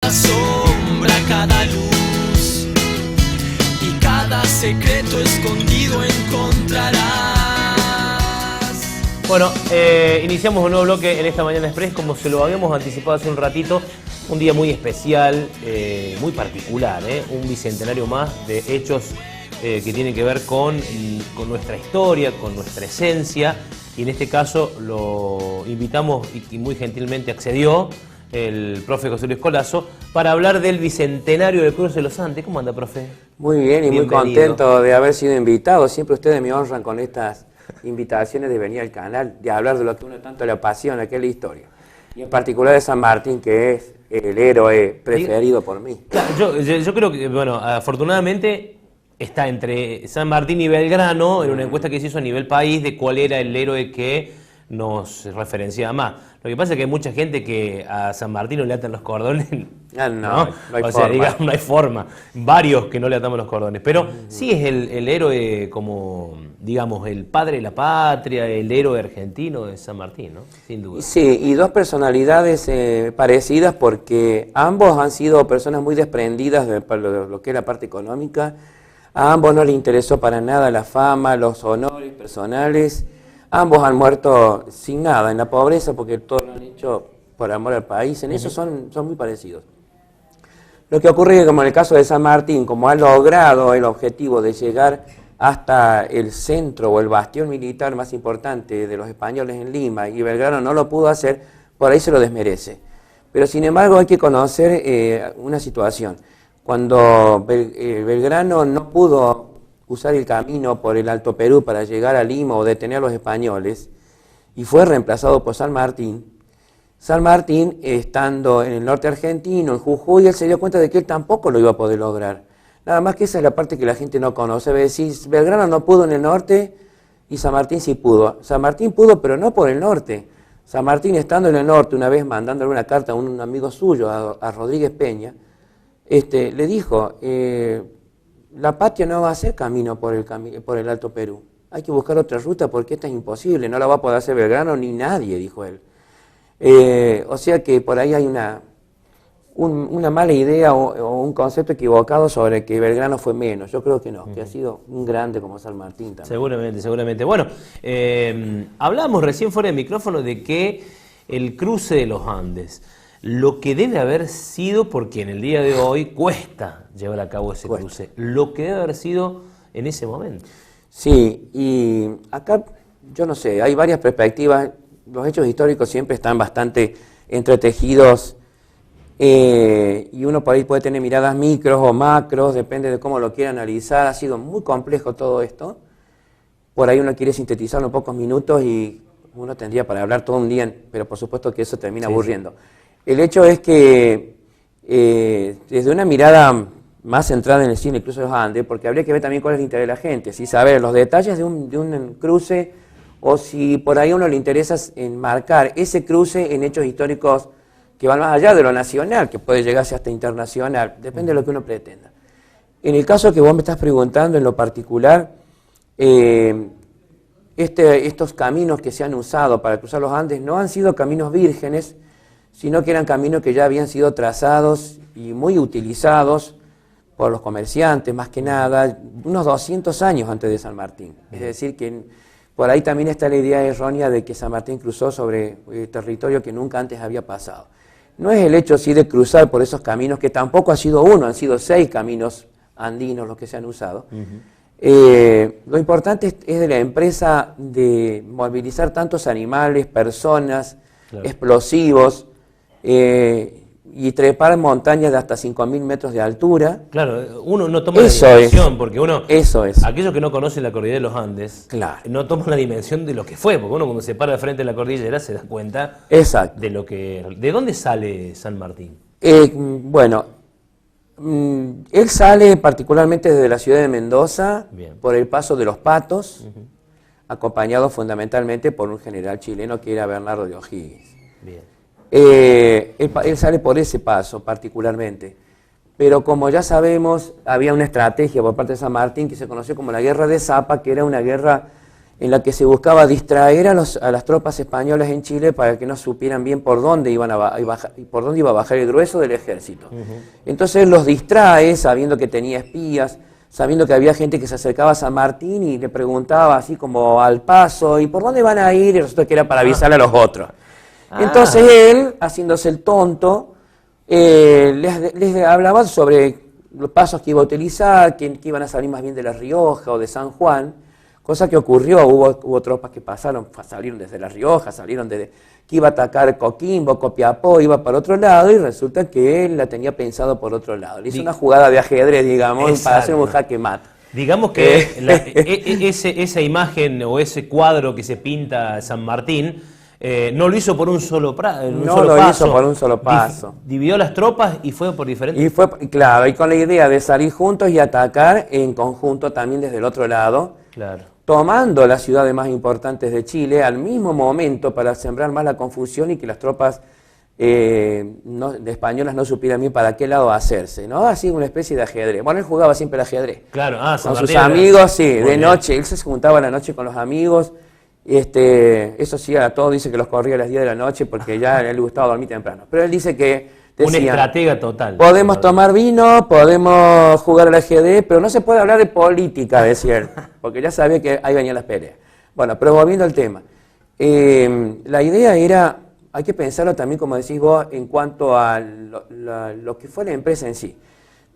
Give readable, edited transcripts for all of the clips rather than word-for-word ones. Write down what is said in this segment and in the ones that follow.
cada sombra, cada luz y cada secreto escondido encontrarás. Bueno, iniciamos un nuevo bloque en esta Mañana Express, como se lo habíamos anticipado hace un ratito, un día muy especial, muy particular, un bicentenario más de hechos que tienen que ver con nuestra historia, con nuestra esencia, y en este caso lo invitamos y muy gentilmente accedió el profe José Luis Colazo para hablar del bicentenario del Cruce de los Andes. ¿Cómo anda, profe? Muy bien y Bienvenido. muy contento de haber sido invitado. Siempre ustedes me honran con estas invitaciones de venir al canal, de hablar de lo que uno tanto le apasiona, que es la historia. Y en particular de San Martín, que es el héroe preferido por mí. Claro, yo creo que, bueno, afortunadamente está entre San Martín y Belgrano en una encuesta que se hizo a nivel país de cuál era el héroe que nos referenciaba más. Lo que pasa es que hay mucha gente que a San Martín no le atan los cordones. No hay o sea, forma. digamos, no hay forma. Varios que no le atamos los cordones. Pero sí es el héroe como, digamos, el padre de la patria, el héroe argentino de San Martín, ¿no? Sin duda. Sí, y dos personalidades parecidas porque ambos han sido personas muy desprendidas de lo que es la parte económica. A ambos no les interesó para nada la fama, los honores personales. Ambos han muerto sin nada, en la pobreza, porque todo lo han hecho por amor al país. En eso son muy parecidos. Lo que ocurre es que, como en el caso de San Martín, como ha logrado el objetivo de llegar hasta el centro o el bastión militar más importante de los españoles en Lima, y Belgrano no lo pudo hacer, por ahí se lo desmerece. Pero sin embargo hay que conocer una situación. Cuando Belgrano no pudo usar el camino por el Alto Perú para llegar a Lima o detener a los españoles, y fue reemplazado por San Martín, estando en el norte argentino, en Jujuy, él se dio cuenta de que él tampoco lo iba a poder lograr. Nada más que esa es la parte que la gente no conoce. Si Belgrano no pudo en el norte y San Martín sí pudo. San Martín pudo, pero no por el norte. San Martín, estando en el norte, una vez mandándole una carta a un amigo suyo, a Rodríguez Peña, le dijo, la patria no va a hacer camino por el Alto Perú. Hay que buscar otra ruta porque esta es imposible, no la va a poder hacer Belgrano ni nadie, dijo él. O sea que por ahí hay una mala idea o un concepto equivocado sobre que Belgrano fue menos. Yo creo que no, que ha sido un grande como San Martín también. Seguramente. Bueno, hablamos recién fuera de micrófono de que el cruce de los Andes, lo que debe haber sido, porque en el día de hoy cuesta llevar a cabo ese cruce, lo que debe haber sido en ese momento. Sí, y acá, yo no sé, hay varias perspectivas. Los hechos históricos siempre están bastante entretejidos y uno por ahí puede tener miradas micros o macros, depende de cómo lo quiera analizar. Ha sido muy complejo todo esto. Por ahí uno quiere sintetizarlo en pocos minutos y uno tendría para hablar todo un día, pero por supuesto que eso termina aburriendo. El hecho es que desde una mirada más centrada en el cine, incluso los Andes, porque habría que ver también cuál es el interés de la gente, si saber los detalles de un cruce o si por ahí a uno le interesa enmarcar ese cruce en hechos históricos que van más allá de lo nacional, que puede llegarse hasta internacional, depende de lo que uno pretenda. En el caso que vos me estás preguntando, en lo particular, estos caminos que se han usado para cruzar los Andes no han sido caminos vírgenes, sino que eran caminos que ya habían sido trazados y muy utilizados por los comerciantes, más que nada, unos 200 años antes de San Martín. Es decir, que por ahí también está la idea errónea de que San Martín cruzó sobre territorio que nunca antes había pasado. No es el hecho sí de cruzar por esos caminos, que tampoco ha sido uno, han sido 6 caminos andinos los que se han usado. Lo importante es de la empresa de movilizar tantos animales, personas, explosivos, y trepar montañas de hasta 5.000 metros de altura. Claro, uno no toma la dimensión, porque uno, aquellos que no conocen la cordillera de los Andes, no toman la dimensión de lo que fue, porque uno cuando se para de frente de la cordillera se da cuenta de lo que... ¿De dónde sale San Martín? Bueno, él sale particularmente desde la ciudad de Mendoza, por el paso de los Patos, acompañado fundamentalmente por un general chileno que era Bernardo de O'Higgins. Él sale por ese paso particularmente, pero como ya sabemos, había una estrategia por parte de San Martín que se conoció como la Guerra de Zapa, que era una guerra en la que se buscaba distraer a las tropas españolas en Chile para que no supieran bien por dónde iba a bajar el grueso del ejército. Entonces los distrae, sabiendo que tenía espías, sabiendo que había gente que se acercaba a San Martín y le preguntaba así como al paso, ¿y por dónde van a ir? Y resulta que era para avisarle a los otros. Entonces él, haciéndose el tonto, les hablaba sobre los pasos que iba a utilizar, que iban a salir más bien de La Rioja o de San Juan, cosa que ocurrió. Hubo tropas que salieron desde La Rioja, que iba a atacar Coquimbo, Copiapó, iba para otro lado, y resulta que él la tenía pensado por otro lado. Le hizo una jugada de ajedrez, digamos, Exacto. para hacer un jaque mate. Digamos que esa imagen o ese cuadro que se pinta San Martín no lo hizo por un solo paso. Hizo por un solo paso. Dividió las tropas y fue por diferentes... Y fue, claro, y con la idea de salir juntos y atacar en conjunto también desde el otro lado. Claro. Tomando las ciudades más importantes de Chile al mismo momento para sembrar más la confusión y que las tropas de españolas no supieran bien para qué lado hacerse, ¿no? Así una especie de ajedrez. Bueno, él jugaba siempre el ajedrez. Claro, San con sus Martín amigos, sí, de bien. noche. Él se juntaba a la noche con los amigos. Eso sí, a todos dice que los corría a las 10 de la noche porque ya a él le gustaba dormir temprano. Pero él dice que... Un estratega total. Podemos tomar vino, podemos jugar al ajedrez, pero no se puede hablar de política, decía él, porque ya sabía que ahí venían las peleas. Bueno, pero volviendo al tema, la idea era, hay que pensarlo también, como decís vos, en cuanto a lo que fue la empresa en sí.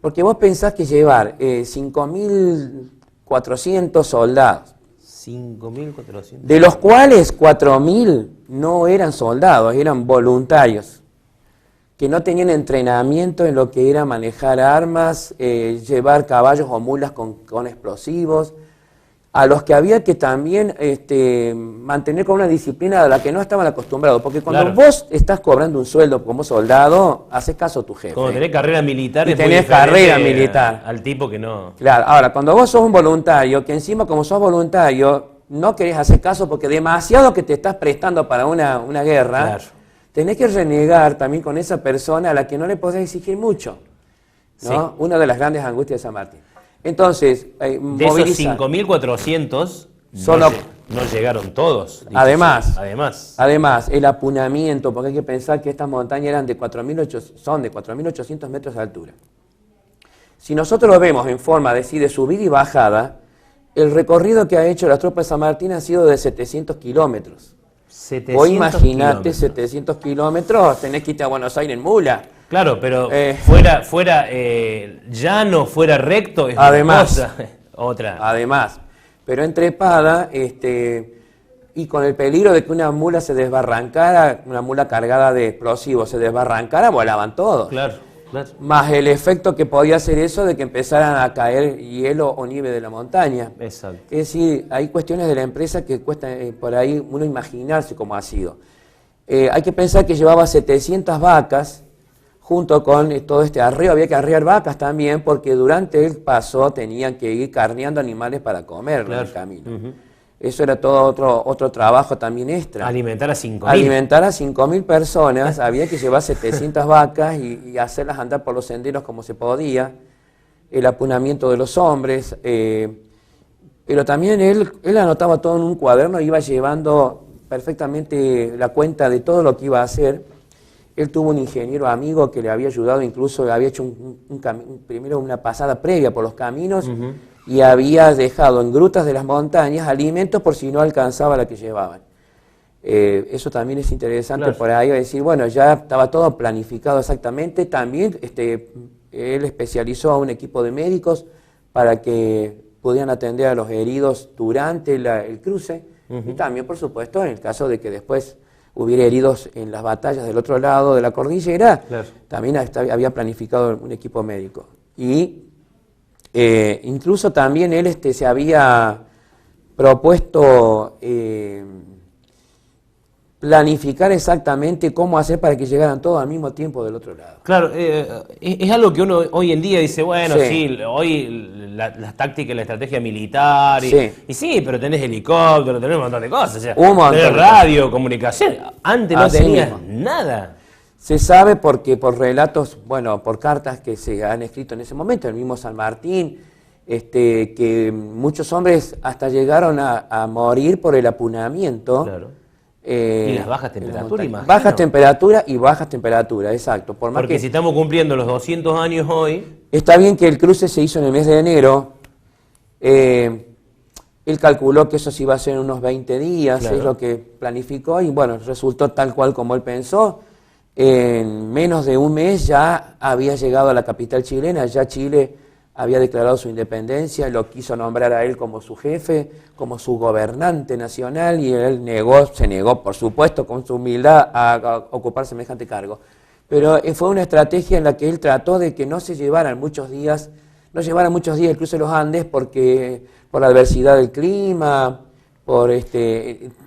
Porque vos pensás que llevar 5.400 soldados, 5.400. de los cuales 4.000 no eran soldados, eran voluntarios, que no tenían entrenamiento en lo que era manejar armas, llevar caballos o mulas con explosivos, a los que había que también mantener con una disciplina a la que no estaban acostumbrados, porque cuando vos estás cobrando un sueldo como soldado, haces caso a tu jefe. Como tenés carrera militar, y es muy tenés carrera militar. Al tipo que no... Claro, ahora, cuando vos sos un voluntario, que encima como sos voluntario, no querés hacer caso porque demasiado que te estás prestando para una guerra... Claro. Tenés que renegar también con esa persona a la que no le podés exigir mucho, ¿no? Sí. Una de las grandes angustias de San Martín. Entonces, de esos 5.400, no llegaron todos. Además, el apunamiento, porque hay que pensar que estas montañas eran son de 4.800 metros de altura. Si nosotros lo vemos en forma de subida y bajada, el recorrido que ha hecho las tropas de San Martín ha sido de 700 kilómetros. Vos imaginate 700 kilómetros, tenés que irte a Buenos Aires en mula. Claro, pero fuera llano, fuera recto, es además, una cosa, otra. Además, pero entrepada, y con el peligro de que una mula se desbarrancara, una mula cargada de explosivos se desbarrancara, volaban todos. Claro. Más el efecto que podía hacer eso de que empezaran a caer hielo o nieve de la montaña. Exacto. Es decir, hay cuestiones de la empresa que cuesta por ahí uno imaginarse cómo ha sido. Hay que pensar que llevaba 700 vacas, junto con todo este arreo, había que arrear vacas también, porque durante el paso tenían que ir carneando animales para comer en el camino. Eso era todo otro trabajo también extra. Alimentar a 5.000. Alimentar a 5.000 personas, había que llevar 700 vacas y hacerlas andar por los senderos como se podía, el apunamiento de los hombres, pero también él anotaba todo en un cuaderno, iba llevando perfectamente la cuenta de todo lo que iba a hacer. Él tuvo un ingeniero amigo que le había ayudado, incluso había hecho primero una pasada previa por los caminos, y había dejado en grutas de las montañas alimentos por si no alcanzaba la que llevaban. Eso también es interesante, claro. Por ahí va a decir, bueno, ya estaba todo planificado exactamente. También él especializó a un equipo de médicos para que pudieran atender a los heridos durante el cruce, y también, por supuesto, en el caso de que después hubiera heridos en las batallas del otro lado de la cordillera, claro. También había planificado un equipo médico. Y incluso también él se había propuesto planificar exactamente cómo hacer para que llegaran todos al mismo tiempo del otro lado. Claro, es algo que uno hoy en día dice, bueno, sí hoy las tácticas, la estrategia militar, y sí, pero tenés helicóptero, tenés un montón de cosas, o sea, tenés radio, comunicación, antes no tenías nada. Se sabe porque por relatos, bueno, por cartas que se han escrito en ese momento, el mismo San Martín, que muchos hombres hasta llegaron a morir por el apunamiento. Claro. Y las bajas temperaturas, imagino. Bajas temperaturas y bajas temperaturas, exacto. Porque si estamos cumpliendo los 200 años hoy... Está bien que el cruce se hizo en el mes de enero. Él calculó que eso se iba a hacer en unos 20 días, claro. Es lo que planificó y bueno, resultó tal cual como él pensó. En menos de un mes ya había llegado a la capital chilena, ya Chile había declarado su independencia, lo quiso nombrar a él como su jefe, como su gobernante nacional y él se negó, por supuesto, con su humildad a ocupar semejante cargo. Pero fue una estrategia en la que él trató de que no llevaran muchos días el cruce de los Andes porque por la adversidad del clima, por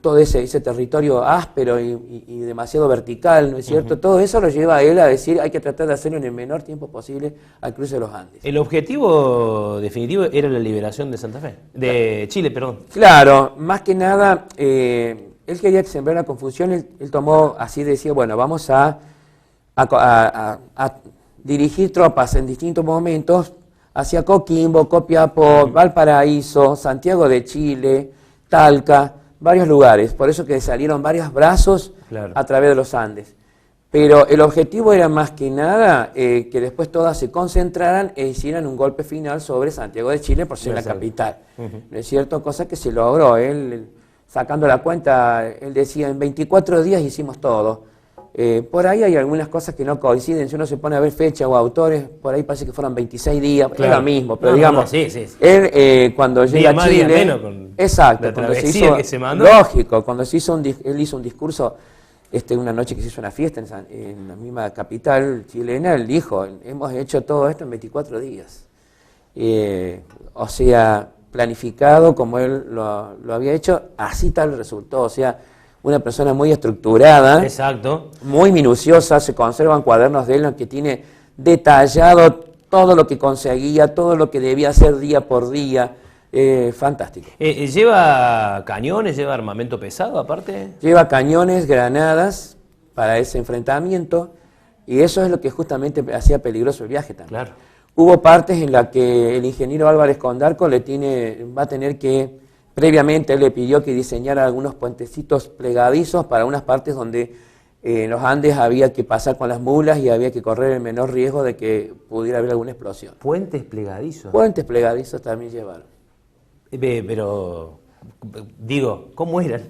todo ese territorio áspero y demasiado vertical, ¿no es cierto? Uh-huh. Todo eso lo lleva a él a decir hay que tratar de hacerlo en el menor tiempo posible al cruce de los Andes. El objetivo definitivo era la liberación de Santa Fe, de Chile, perdón. Claro, más que nada, él quería sembrar la confusión, él tomó, así decía, bueno, vamos a dirigir tropas en distintos momentos hacia Coquimbo, Copiapó, Valparaíso, Santiago de Chile, Talca, varios lugares, por eso que salieron varios brazos claro. A través de los Andes. Pero el objetivo era más que nada que después todas se concentraran e hicieran un golpe final sobre Santiago de Chile por ser la capital. Uh-huh. ¿No es cierto? Cosa que se logró. Él, sacando la cuenta, él decía, en 24 días hicimos todo. Por ahí hay algunas cosas que no coinciden, si uno se pone a ver fecha o autores, por ahí parece que fueron 26 días, claro. Es lo mismo, pero digamos, sí. Él cuando llega a Chile, menos con exacto, cuando se hizo, que se mandó. Lógico, cuando se hizo él hizo un discurso, una noche que se hizo una fiesta en la misma capital chilena, él dijo, hemos hecho todo esto en 24 días, o sea, planificado como él lo había hecho, así tal resultó, o sea, una persona muy estructurada, exacto, muy minuciosa, se conservan cuadernos de él en los que tiene detallado todo lo que conseguía, todo lo que debía hacer día por día, fantástico. ¿Lleva cañones, lleva armamento pesado aparte? Lleva cañones, granadas para ese enfrentamiento y eso es lo que justamente hacía peligroso el viaje también. Claro. Hubo partes en las que el ingeniero Álvarez Condarco va a tener que... Previamente él le pidió que diseñara algunos puentecitos plegadizos para unas partes donde en los Andes había que pasar con las mulas y había que correr el menor riesgo de que pudiera haber alguna explosión. ¿Puentes plegadizos? Puentes plegadizos también llevaron. Pero, digo, ¿cómo eran?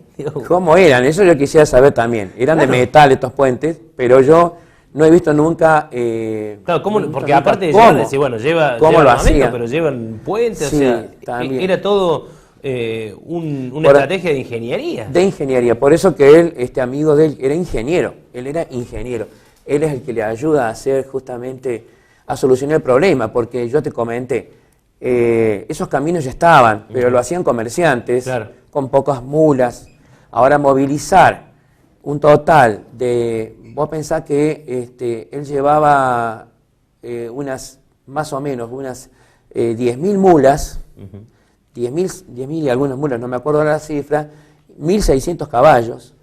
¿Cómo eran? Eso yo quisiera saber también. Eran claro. De metal estos puentes, pero yo no he visto nunca... claro, ¿cómo? Porque aparte de llevar, decir, bueno, lleva armamento, pero llevan puentes, sí, o sea, también. Era todo... una estrategia de ingeniería. De ingeniería, por eso que él, amigo de él, era ingeniero, él es el que le ayuda a hacer justamente, a solucionar el problema, porque yo te comenté, esos caminos ya estaban, pero lo hacían comerciantes, claro. Con pocas mulas, ahora movilizar un total de, vos pensás que él llevaba más o menos unas 10.000 mulas, 10.000 y algunas mulas, no me acuerdo la cifra, 1.600 caballos.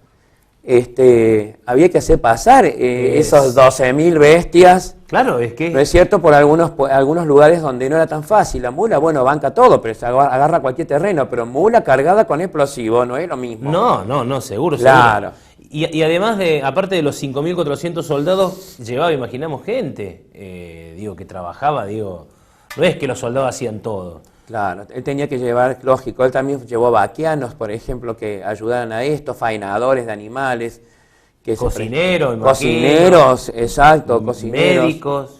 Había que hacer pasar esos 12.000 bestias. Claro, es que... ¿No es cierto? Por algunos lugares donde no era tan fácil. La mula, bueno, banca todo, pero se agarra cualquier terreno, pero mula cargada con explosivo, no es lo mismo. No, seguro, claro. Seguro. Y además, aparte de los 5.400 soldados, llevaba, imaginamos, gente, que trabajaba, no es que los soldados hacían todo. Claro, él tenía que llevar, lógico, él también llevó vaquianos, por ejemplo, que ayudaran a esto, faenadores de animales. Cocineros, exacto, cocineros. Médicos.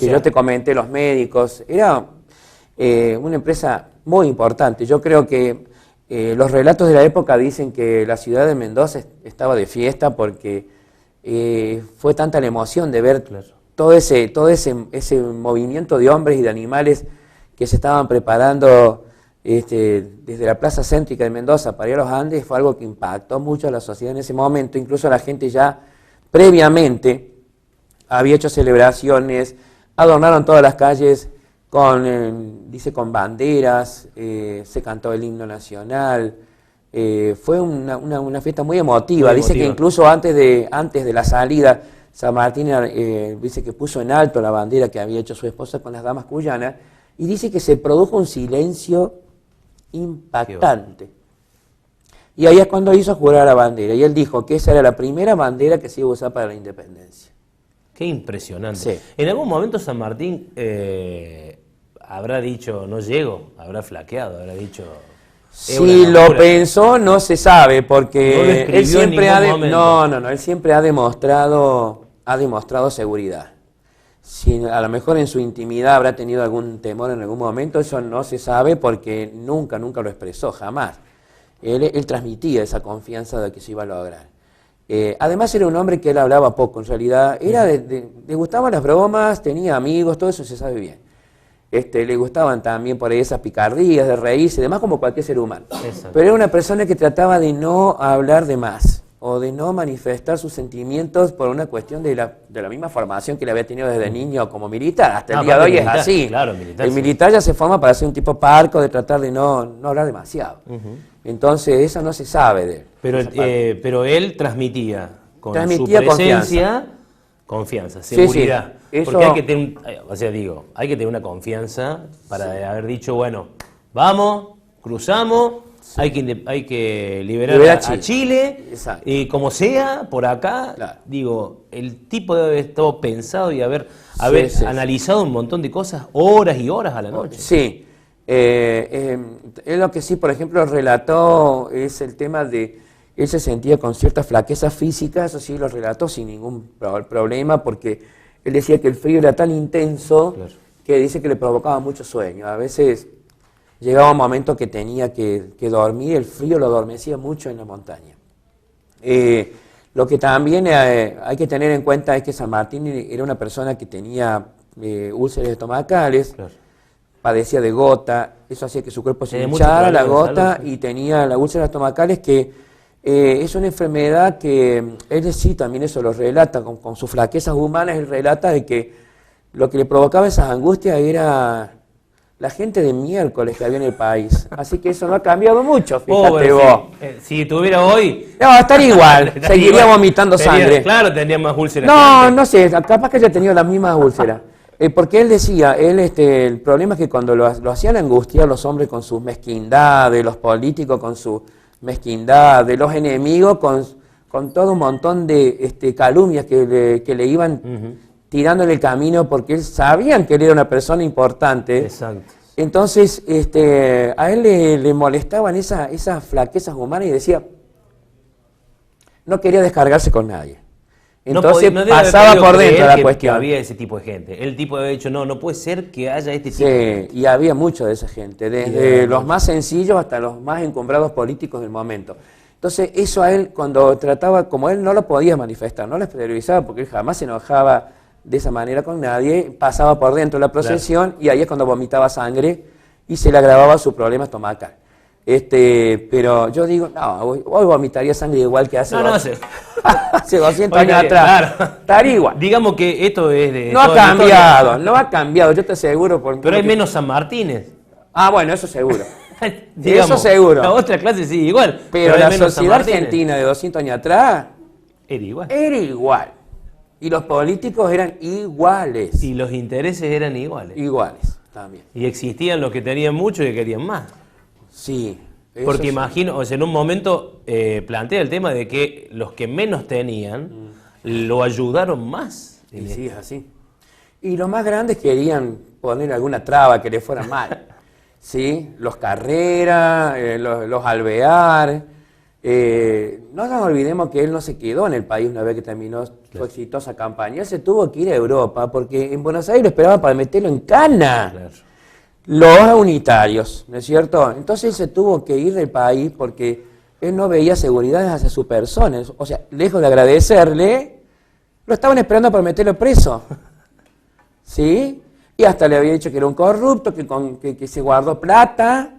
Yo te comenté, los médicos. Era una empresa muy importante. Yo creo que los relatos de la época dicen que la ciudad de Mendoza estaba de fiesta porque fue tanta la emoción de ver todo ese movimiento de hombres y de animales que se estaban preparando desde la plaza céntrica de Mendoza para ir a los Andes. Fue algo que impactó mucho a la sociedad en ese momento. Incluso la gente ya previamente había hecho celebraciones, adornaron todas las calles con banderas, se cantó el himno nacional. Fue una fiesta muy emotiva. Dice que incluso antes de la salida, San Martín dice que puso en alto la bandera que había hecho su esposa con las damas cuyanas, y dice que se produjo un silencio impactante. Y ahí es cuando hizo jurar la bandera, y él dijo que esa era la primera bandera que se iba a usar para la independencia. Qué impresionante. Sí. En algún momento San Martín habrá dicho, no llego, habrá flaqueado, habrá dicho... Si lo pensó, no se sabe, No lo porque escribió él siempre en ningún momento. él siempre ha demostrado seguridad. Si a lo mejor en su intimidad habrá tenido algún temor en algún momento, eso no se sabe porque nunca lo expresó, jamás. Él transmitía esa confianza de que se iba a lograr. Además era un hombre que él hablaba poco, en realidad. Le gustaban las bromas, tenía amigos, todo eso se sabe bien. Le gustaban también por ahí esas picardías, de reírse, demás como cualquier ser humano. Exacto. Pero era una persona que trataba de no hablar de más, o de no manifestar sus sentimientos por una cuestión de la misma formación que le había tenido desde niño como militar. Hasta el día de hoy militar, es así. claro, militar, el sí. militar ya se forma para ser un tipo parco, de tratar de no hablar demasiado. Entonces eso no se sabe de él. Pero él transmitía con Transmitía su presencia confianza, Sí, seguridad. sí. Eso- Porque hay que tener, hay que tener una confianza para haber dicho, bueno, vamos, cruzamos, hay que liberar a Chile, Exacto. y como sea, por acá, Claro. digo, el tipo debe haber estado pensado y haber Sí. analizado un montón de cosas, horas y horas a la noche. Sí. Él lo que sí, por ejemplo, relató es el tema de... Él se sentía con cierta flaqueza física, eso sí lo relató sin ningún problema, porque él decía que el frío era tan intenso Claro. que dice que le provocaba mucho sueño. A veces llegaba un momento que tenía que dormir, el frío lo adormecía mucho en la montaña. Lo que también hay que tener en cuenta es que San Martín era una persona que tenía úlceras estomacales, Claro. padecía de gota, eso hacía que su cuerpo se Tenía muchos hinchara la problemas de gota salud, sí. y tenía las úlceras estomacales que es una enfermedad que él sí también eso lo relata, con sus flaquezas humanas, él relata de que lo que le provocaba esas angustias era la gente de miércoles que había en el país. Así que eso no ha cambiado mucho, fíjate Bueno, vos. si tuviera hoy... No, estaría igual, Estaría seguiría igual. vomitando sangre. Claro, tendría más úlceras. que No, antes. no sé, capaz que haya tenido las mismas úlceras. Porque él decía, el problema es que cuando lo hacían angustiar los hombres con sus mezquindades, los políticos con su mezquindad, de los enemigos con todo un montón de calumnias que le iban tirando en el camino porque sabían que él era una persona importante. Exacto. Entonces a él le molestaban esas flaquezas humanas y decía, no quería descargarse con nadie. Entonces no debe haber pasaba podido por creer dentro la que cuestión. había ese tipo de gente. El tipo de haber dicho, no puede ser que haya este tipo Sí, de gente. y había mucho de esa gente, desde los más sencillos hasta los más encumbrados políticos del momento. Entonces eso a él, cuando trataba, como él no lo podía manifestar, no lo exteriorizaba porque él jamás se enojaba de esa manera con nadie, pasaba por dentro de la procesión y ahí es cuando vomitaba sangre y se le agravaba su problema estomacal. Pero yo digo, no, hoy vomitaría sangre igual que hace, hace 200 años atrás. Claro. Estaría igual. Digamos que esto es de... No ha toda la historia. cambiado, no ha cambiado, yo te aseguro. Pero hay menos San Martínez. Ah, bueno, eso seguro. Digamos, Eso seguro. La otra clase sí, igual. Pero hay la menos San sociedad Martínez. argentina de 200 años atrás Era igual. era igual. Y los políticos eran iguales. Y los intereses eran iguales. Iguales también. Y existían los que tenían mucho y que querían más. Sí. eso Porque sí. imagino, o sea, en un momento plantea el tema de que los que menos tenían lo ayudaron más. Y sí, es así. Y los más grandes querían poner alguna traba que le fuera mal. ¿Sí? Los Carrera, los Alvear. No nos olvidemos que él no se quedó en el país una vez que terminó su exitosa campaña. Él se tuvo que ir a Europa porque en Buenos Aires lo esperaban para meterlo en cana. Claro. Los unitarios, ¿no es cierto? Entonces él se tuvo que ir del país porque él no veía seguridades hacia su persona. O sea, lejos de agradecerle, lo estaban esperando para meterlo preso. ¿Sí? Y hasta le había dicho que era un corrupto, que se guardó plata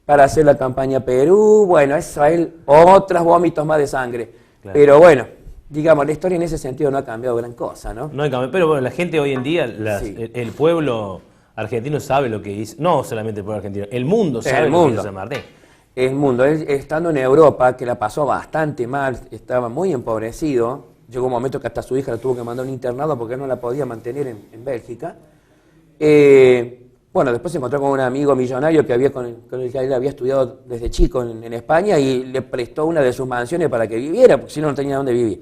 para hacer la campaña a Perú. Bueno, eso a él, otros vómitos más de sangre. Claro. Pero bueno, digamos, la historia en ese sentido no ha cambiado gran cosa, ¿no? No hay cambio. Pero bueno, la gente hoy en día, Sí. el pueblo argentino sabe lo que hizo. No solamente el pueblo argentino, el mundo sabe El lo que mundo. hizo San Martín. El mundo, él estando en Europa, que la pasó bastante mal, estaba muy empobrecido, llegó un momento que hasta su hija la tuvo que mandar a un internado porque no la podía mantener en Bélgica. bueno, después se encontró con un amigo millonario que con el que él había estudiado desde chico en España y le prestó una de sus mansiones para que viviera, porque si no, no tenía dónde vivir.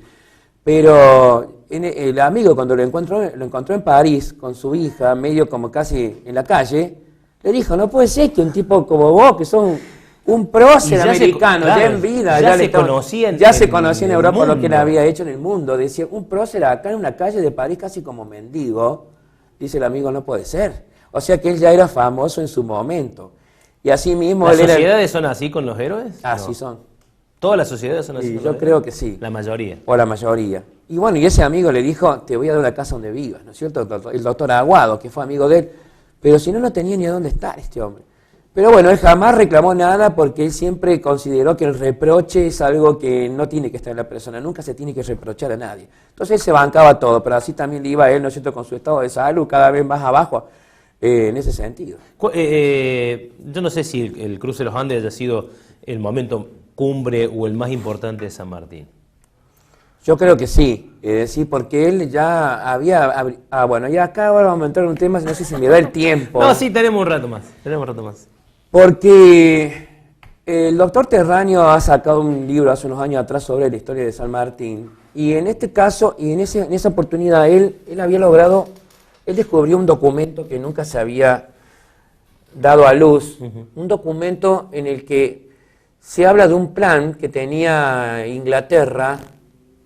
Pero el amigo, cuando lo encontró en París con su hija, medio como casi en la calle, le dijo, no puede ser que un tipo como vos, que son un prócer americano, ya en vida, ya se conocía en Europa por lo que él había hecho en el mundo. Decía, un prócer acá en una calle de París casi como mendigo, dice el amigo, no puede ser. O sea que él ya era famoso en su momento. Y así mismo ¿Las sociedades son así con los héroes? Así son. ¿Todas las sociedades son así? Y yo creo que sí. La mayoría. O la mayoría. Y bueno, y ese amigo le dijo, te voy a dar una casa donde vivas, ¿no es cierto? El doctor Aguado, que fue amigo de él. Pero si no, no tenía ni a dónde estar este hombre. Pero bueno, él jamás reclamó nada porque él siempre consideró que el reproche es algo que no tiene que estar en la persona, nunca se tiene que reprochar a nadie. Entonces él se bancaba todo, pero así también le iba a él, ¿no es cierto?, con su estado de salud cada vez más abajo, en ese sentido. Yo no sé si el cruce de los Andes haya sido el momento cumbre o el más importante de San Martín. Yo creo que sí, sí, porque él ya había... bueno, ya acá ahora vamos a entrar en un tema, no sé si me da el tiempo. No, sí, tenemos un rato más. Porque el doctor Terráneo ha sacado un libro hace unos años atrás sobre la historia de San Martín. Y en este caso, y en esa oportunidad, él había logrado, él descubrió un documento que nunca se había dado a luz. Un documento en el que se habla de un plan que tenía Inglaterra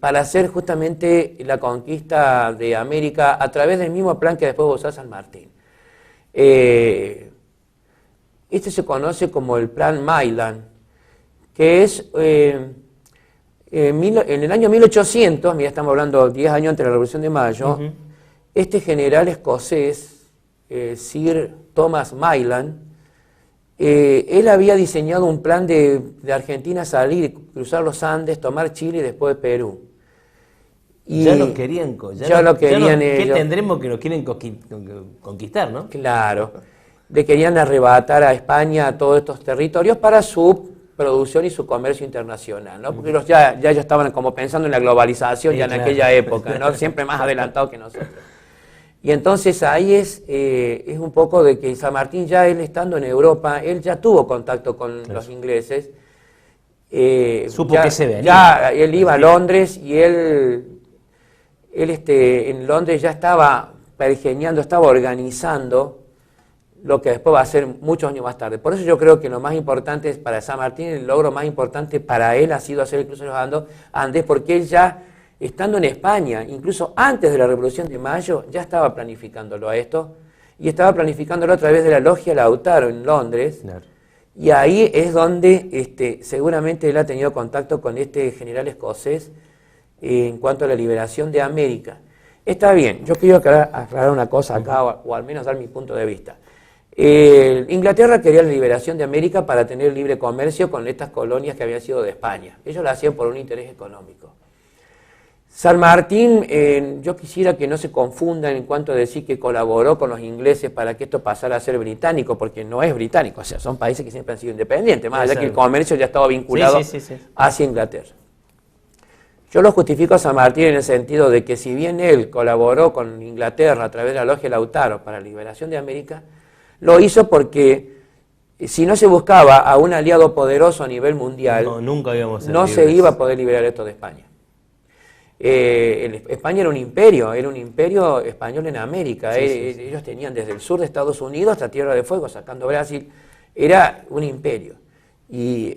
para hacer justamente la conquista de América a través del mismo plan que después va a usar San Martín. Este se conoce como el Plan Maitland, que es en el año 1800, ya estamos hablando 10 años antes de la Revolución de Mayo, este general escocés, Sir Thomas Maitland, él había diseñado un plan de Argentina salir, cruzar los Andes, tomar Chile y después Perú. Y ya lo querían, ellos. ¿Qué tendremos que nos quieren conquistar, no? Claro. Le querían arrebatar a España todos estos territorios para su producción y su comercio internacional, ¿no? Porque ya ellos estaban como pensando en la globalización ya en aquella época, ¿no? Siempre más adelantados que nosotros. Y entonces ahí es un poco de que San Martín, ya él estando en Europa, él ya tuvo contacto con los ingleses. Supo que se venía. Ya él iba a Londres y él en Londres ya estaba pergeñando, estaba organizando lo que después va a ser muchos años más tarde. Por eso yo creo que lo más importante para San Martín, el logro más importante para él ha sido hacer el cruce de los Andes, porque él ya, estando en España, incluso antes de la Revolución de Mayo, ya estaba planificándolo a esto, y estaba planificándolo a través de la Logia Lautaro en Londres, claro. Y ahí es donde seguramente él ha tenido contacto con este general escocés en cuanto a la liberación de América. Está bien, yo quiero aclarar una cosa acá, o al menos dar mi punto de vista. Inglaterra quería la liberación de América para tener libre comercio con estas colonias que habían sido de España. Ellos lo hacían por un interés económico. San Martín, yo quisiera que no se confundan en cuanto a decir que colaboró con los ingleses para que esto pasara a ser británico, porque no es británico, o sea, son países que siempre han sido independientes, más allá que el comercio ya estaba vinculado hacia Inglaterra. Yo lo justifico a San Martín en el sentido de que si bien él colaboró con Inglaterra a través de la Logia Lautaro para la liberación de América, lo hizo porque si no se buscaba a un aliado poderoso a nivel mundial, no se iba a poder liberar esto de España. España era un imperio español en América. Ellos tenían desde el sur de Estados Unidos hasta Tierra de Fuego, sacando Brasil. Era un imperio. Y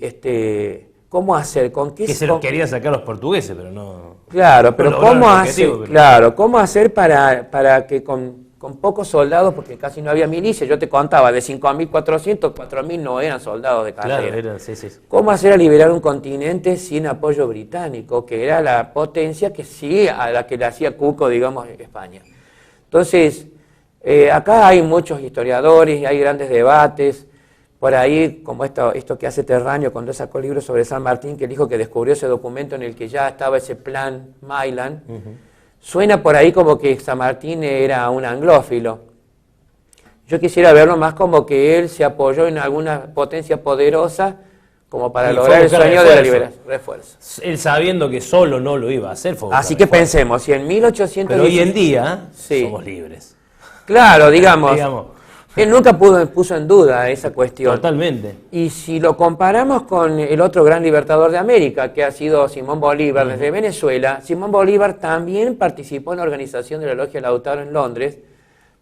¿cómo hacer? ¿Con qué? Que se los querían sacar los portugueses, pero no... Claro, pero ¿cómo hacer para que con pocos soldados, porque casi no había milicia, yo te contaba, de 5.400, 4.000 no eran soldados de carrera. Claro, ¿Cómo hacer a liberar un continente sin apoyo británico, que era la potencia que sí, a la que le hacía cuco, digamos, España? Entonces, acá hay muchos historiadores, hay grandes debates, por ahí, como esto que hace Terráneo cuando sacó el libro sobre San Martín, que dijo que descubrió ese documento en el que ya estaba ese plan Maitland. Suena por ahí como que San Martín era un anglófilo. Yo quisiera verlo más como que él se apoyó en alguna potencia poderosa como para lograr el sueño de la liberación. Refuerzo. Él sabiendo que solo no lo iba a hacer. Así que pensemos, si en 1810... Pero hoy en día somos libres. Claro, digamos. Él nunca puso en duda esa cuestión. Totalmente. Y si lo comparamos con el otro gran libertador de América, que ha sido Simón Bolívar desde Venezuela, Simón Bolívar también participó en la organización de la Logia Lautaro en Londres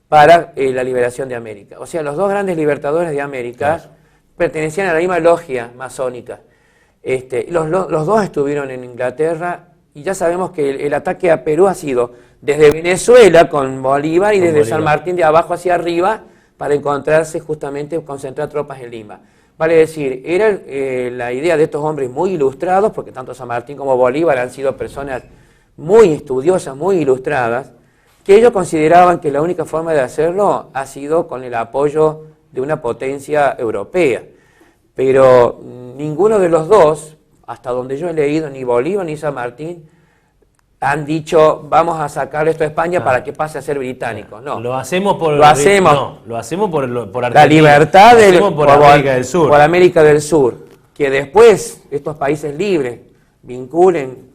para la liberación de América. O sea, los dos grandes libertadores de América pertenecían a la misma logia masónica. Los dos estuvieron en Inglaterra y ya sabemos que el ataque a Perú ha sido desde Venezuela con Bolívar y desde San Martín de abajo hacia arriba para encontrarse justamente, concentrar tropas en Lima. Vale decir, era la idea de estos hombres muy ilustrados, porque tanto San Martín como Bolívar han sido personas muy estudiosas, muy ilustradas, que ellos consideraban que la única forma de hacerlo ha sido con el apoyo de una potencia europea. Pero ninguno de los dos, hasta donde yo he leído, ni Bolívar ni San Martín, han dicho, vamos a sacar esto a España para que pase a ser británico. No. Lo hacemos por lo hacemos por Argentina. La libertad por América del Sur. Por América del Sur. Que después estos países libres vinculen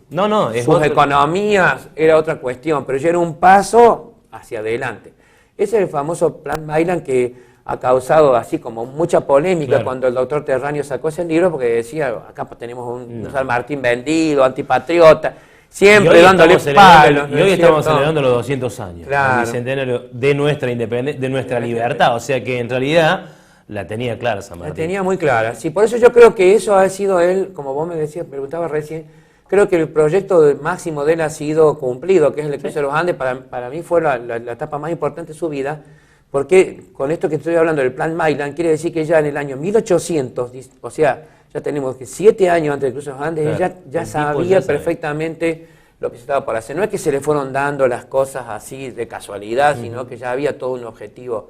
sus economías, era otra cuestión, pero ya era un paso hacia adelante. Ese es el famoso Plan Maitland que ha causado así como mucha polémica cuando el doctor Terráneo sacó ese libro, porque decía, acá tenemos un San Martín vendido, antipatriota, siempre dándole palos. Y hoy estamos celebrando los 200 años, el bicentenario de nuestra independencia, de nuestra libertad, o sea que en realidad la tenía clara San Martín. La tenía muy clara, sí, por eso yo creo que eso ha sido él, como vos me decías, preguntabas recién, creo que el proyecto máximo de él ha sido cumplido, que es el Cruce de los Andes, para mí fue la etapa más importante de su vida, porque con esto que estoy hablando del Plan Maitland, quiere decir que ya en el año 1800, o sea, ya tenemos que 7 años antes del Cruce de los Andes, ya sabía perfectamente lo que se estaba por hacer. No es que se le fueron dando las cosas así de casualidad, sino que ya había todo un objetivo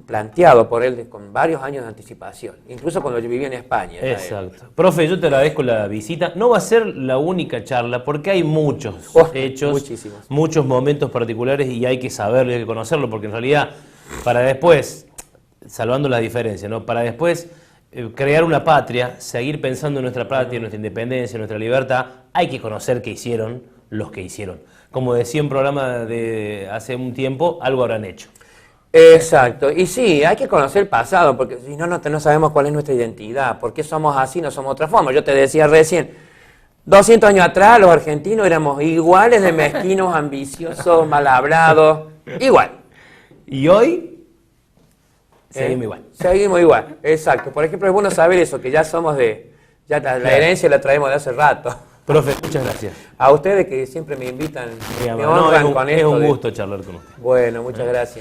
planteado por él con varios años de anticipación, incluso cuando yo vivía en España. Exacto. Profe, yo te agradezco la visita. No va a ser la única charla porque hay muchos hechos, muchos momentos particulares y hay que saberlo, hay que conocerlo, porque en realidad para después, salvando las diferencias, ¿no? Para después crear una patria, seguir pensando en nuestra patria, en nuestra independencia, en nuestra libertad, hay que conocer qué hicieron los que hicieron. Como decía un programa de hace un tiempo, algo habrán hecho. Exacto, y sí, hay que conocer el pasado, porque si no, no sabemos cuál es nuestra identidad, por qué somos así, no somos otra forma. Yo te decía recién, 200 años atrás los argentinos éramos iguales de mezquinos, ambiciosos, mal hablados, igual. ¿Y hoy? Seguimos igual. Seguimos igual, exacto. Por ejemplo, es bueno saber eso, que ya somos ya la herencia la traemos de hace rato. Profe, muchas gracias. A ustedes que siempre me invitan, me honran con esto. Es un gusto charlar con usted. Bueno, muchas gracias.